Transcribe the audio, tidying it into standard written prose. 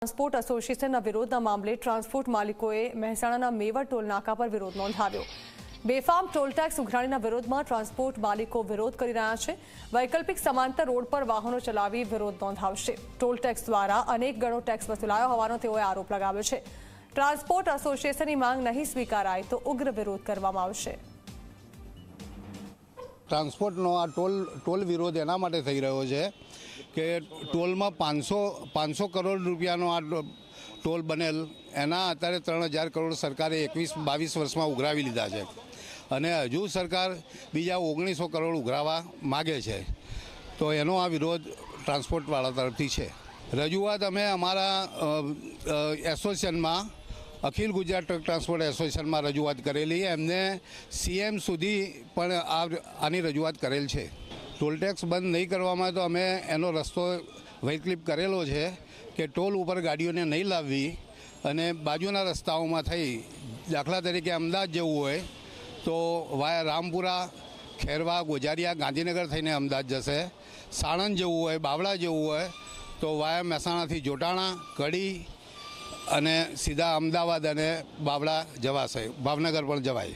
Transport એસોસિએશનના વિરોધના મામલે ટ્રાન્સપોર્ટ માલિકોએ મહેસાણાના મેવડ ટોલ નાકા પર વિરોધ નોંધાવ્યો। બેફામ ટોલ ટેક્સ ઉઘરાણીના વિરોધમાં ટ્રાન્સપોર્ટ માલિકો વિરોધ કરી રહ્યા છે। વૈકલ્પિક સમાંતર રોડ પર વાહનો ચલાવી વિરોધ નોંધાવશે। ટોલ ટેક્સ દ્વારા અનેક ગણો ટેક્સ વસૂલાયો હોવાનો તેઓએ આરોપ લગાવ્યો છે। ટ્રાન્સપોર્ટ એસોસિએશનની માંગ નહીં સ્વીકારાય તો ઉગ્ર વિરોધ કરવામાં આવશે। ટ્રાન્સપોર્ટનો આ ટોલ વિરોધ એના માટે થઈ રહ્યો છે કે ટોલમાં 500 કરોડ રૂપિયાનો આ ટોલ બનેલ એના અત્યારે 3000 કરોડ સરકારે 21-22 વર્ષમાં ઉઘરાવી લીધા છે અને હજુ સરકાર બીજા 1900 કરોડ ઉઘરાવવા માગે છે। તો એનો આ વિરોધ ટ્રાન્સપોર્ટવાળા તરફથી છે। રજૂઆત અમે અમારા એસોસિએશનમાં અખિલ ગુજરાત ટ્રક ટ્રાન્સપોર્ટ એસોસિએશનમાં રજૂઆત કરેલી। એમને સીએમ સુધી પણ આની રજૂઆત કરેલ છે। ટોલ ટેક્સ બંધ નહીં કરવામાં તો અમે એનો રસ્તો વૈકલ્પિક કરેલો છે કે ટોલ ઉપર ગાડીઓને નહીં લાવવી અને બાજુના રસ્તાઓમાં થઈ, દાખલા તરીકે અમદાવાદ જવું હોય તો વાયા રામપુરા, ખેરવા, ગોજારિયા, ગાંધીનગર થઈને અમદાવાદ જશે। સાણંદ જવું હોય, બાવળા જવું હોય તો વાયા મહેસાણાથી જોટાણા, કડી અને સીધા અમદાવાદ અને બાવળા જવાશે, ભાવનગર પણ જવાય।